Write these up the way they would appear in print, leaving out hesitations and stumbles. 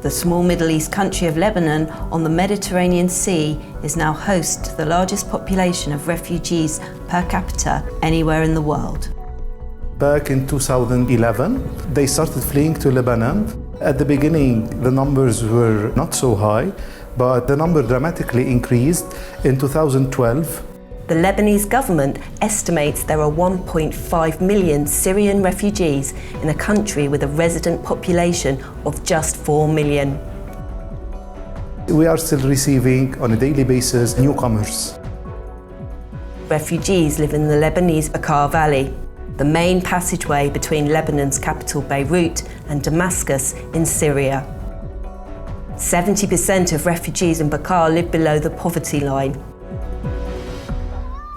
The small Middle East country of Lebanon on the Mediterranean Sea is now host to the largest population of refugees per capita anywhere in the world. Back in 2011, they started fleeing to Lebanon. At the beginning, the numbers were not so high, but the number dramatically increased in 2012. The Lebanese government estimates there are 1.5 million Syrian refugees in a country with a resident population of just 4 million. We are still receiving, on a daily basis, newcomers. Refugees live in the Lebanese Bekaa Valley, the main passageway between Lebanon's capital Beirut and Damascus in Syria. 70% of refugees in Bekaa live below the poverty line.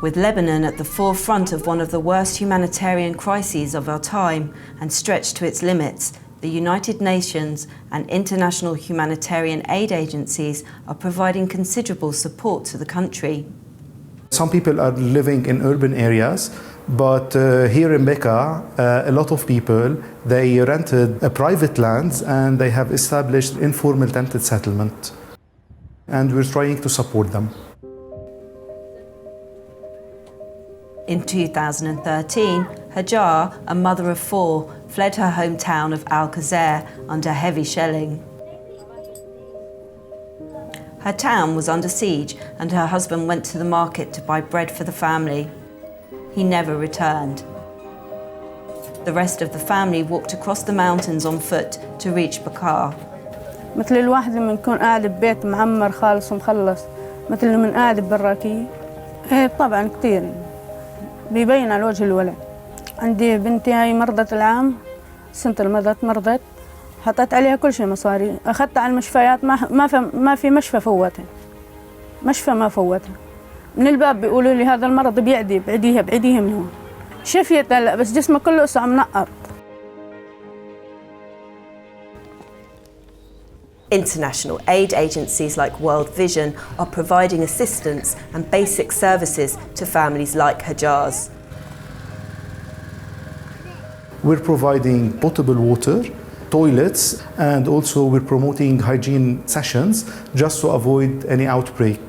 With Lebanon at the forefront of one of the worst humanitarian crises of our time and stretched to its limits, the United Nations and international humanitarian aid agencies are providing considerable support to the country. Some people are living in urban areas, but here in Bekaa, a lot of people, they rented private lands and they have established informal tented settlement. And we're trying to support them. In 2013, Hajar, a mother of 4, fled her hometown of Al-Qazair under heavy shelling. Her town was under siege and her husband went to the market to buy bread for the family. He never returned. The rest of the family walked across the mountains on foot to reach Bekaa. مثل الواحد لما يكون قاعد ببيت معمر خالص ومخلص مثل لما قاعد ببراكي طبعا كثير بيبين على وجه الولد. عندي بنتي هاي مرضت العام السنة اللي مرضت حطيت عليها كل شيء مصاري أخذتها على المشفيات ما في مشفى فوتها مشفى ما فوتها من الباب بيقولوا لي هذا المرض بيعدي بعديها من هون شفيت هلا بس جسمها كله لسه عم نقر. International aid agencies like World Vision are providing assistance and basic services to families like Hajar's. We're providing potable water, toilets, and also we're promoting hygiene sessions just to avoid any outbreak.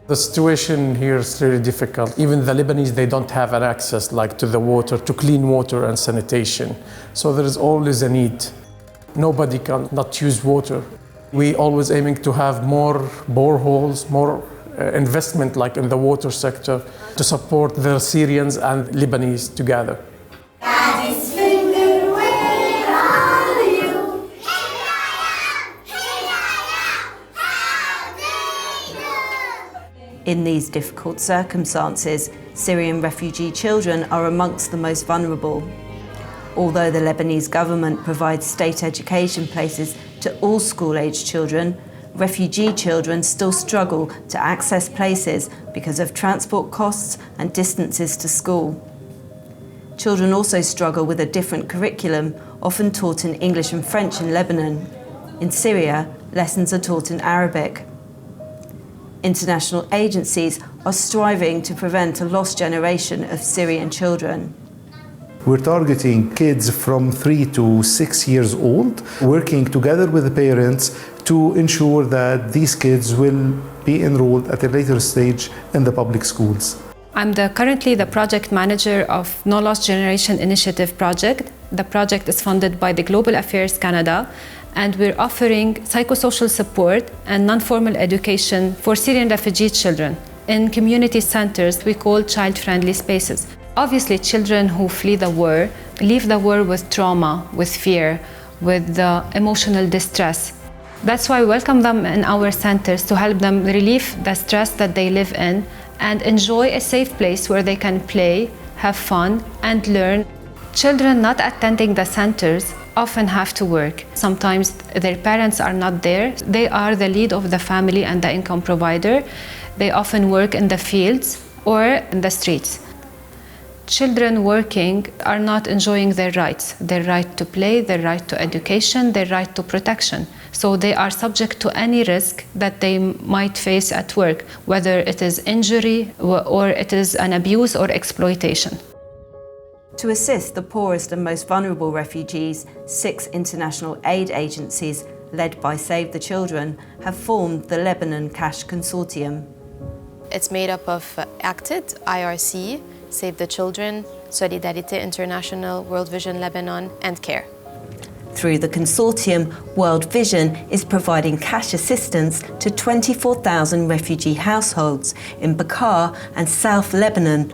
The situation here is really difficult. Even the Lebanese, they don't have an access to the water, to clean water and sanitation. So there is always a need. Nobody can not use water. We always aiming to have more boreholes, more investment in the water sector to support the Syrians and Lebanese together. In these difficult circumstances, Syrian refugee children are amongst the most vulnerable. Although the Lebanese government provides state education places to all school-aged children, refugee children still struggle to access places because of transport costs and distances to school. Children also struggle with a different curriculum, often taught in English and French in Lebanon. In Syria, lessons are taught in Arabic. International agencies are striving to prevent a lost generation of Syrian children. We're targeting kids from 3 to 6 years old, working together with the parents to ensure that these kids will be enrolled at a later stage in the public schools. I'm currently the project manager of No Lost Generation Initiative project. The project is funded by the Global Affairs Canada, and we're offering psychosocial support and non-formal education for Syrian refugee children in community centers we call child-friendly spaces. Obviously, children who flee the war leave the war with trauma, with fear, with emotional distress. That's why we welcome them in our centers to help them relieve the stress that they live in and enjoy a safe place where they can play, have fun, and learn. Children not attending the centers often have to work. Sometimes their parents are not there. They are the lead of the family and the income provider. They often work in the fields or in the streets. Children working are not enjoying their right to play, their right to education, their right to protection. So they are subject to any risk that they might face at work, whether it is injury or it is an abuse or exploitation. To assist the poorest and most vulnerable refugees, 6 international aid agencies, led by Save the Children, have formed the Lebanon Cash Consortium. It's made up of ACTID, IRC, Save the Children, Solidarité International, World Vision Lebanon, and CARE. Through the consortium, World Vision is providing cash assistance to 24,000 refugee households in Bekaa and South Lebanon.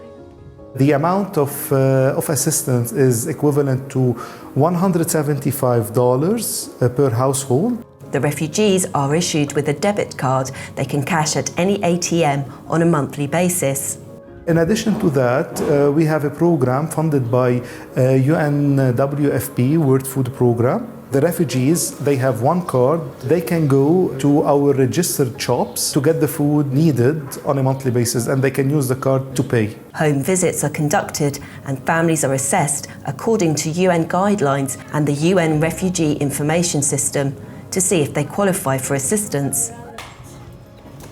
The amount of assistance is equivalent to $175 per household. The refugees are issued with a debit card they can cash at any ATM on a monthly basis. In addition to that, we have a program funded by UNWFP, World Food Program. The refugees, they have one card. They can go to our registered shops to get the food needed on a monthly basis, and they can use the card to pay. Home visits are conducted and families are assessed according to UN guidelines and the UN Refugee Information System to see if they qualify for assistance.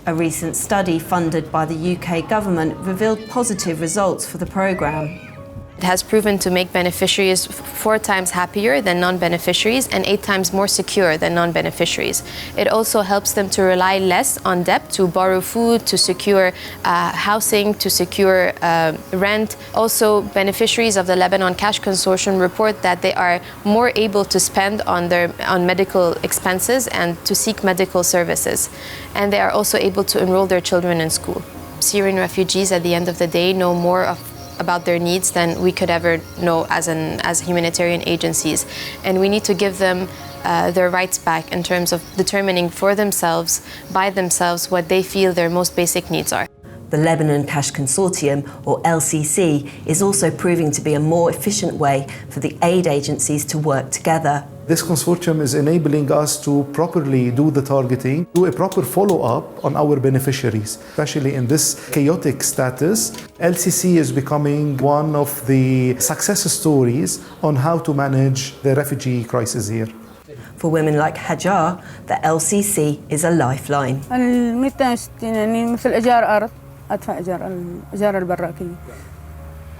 A recent study funded by the UK government revealed positive results for the programme. It has proven to make beneficiaries 4 times happier than non-beneficiaries and 8 times more secure than non-beneficiaries. It also helps them to rely less on debt, to borrow food, to secure housing, to secure rent. Also, beneficiaries of the Lebanon Cash Consortium report that they are more able to spend on medical expenses and to seek medical services. And they are also able to enroll their children in school. Syrian refugees at the end of the day know more about their needs than we could ever know as humanitarian agencies. And we need to give them their rights back in terms of determining for themselves, by themselves, what they feel their most basic needs are. The Lebanon Cash Consortium, or LCC, is also proving to be a more efficient way for the aid agencies to work together. This consortium is enabling us to properly do the targeting, do a proper follow-up on our beneficiaries. Especially in this chaotic status, LCC is becoming one of the success stories on how to manage the refugee crisis here. For women like Hajar, the LCC is a lifeline. يعني مثل إيجار أرض، أدفع إيجار البراكية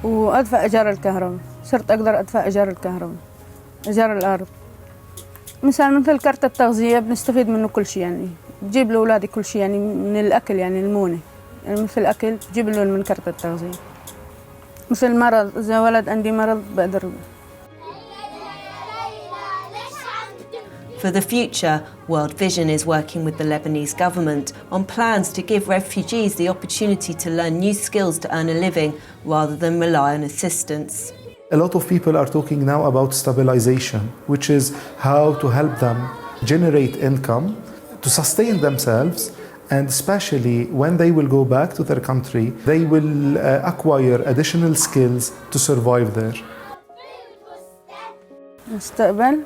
وأدفع إيجار الكهرباء. صرت أقدر أدفع إيجار الكهرباء، إيجار الأرض. مثل كارت التغذية بنستفيد منه كل شيء، يعني بجيب لأولادي كل شيء، يعني من الأكل، يعني المونة، يعني مثل الأكل بجيب له من كارت التغذية. مثل مرض، إذا ولد عندي مرض بقدر. For the future, World Vision is working with the Lebanese government on plans to give refugees the opportunity to learn new skills to earn a living rather than rely on assistance. A lot of people are talking now about stabilization, which is how to help them generate income, to sustain themselves, and especially when they will go back to their country, they will acquire additional skills to survive there. مستقبل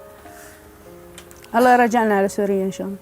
الله يرجعنا على سوريا إن شاء الله.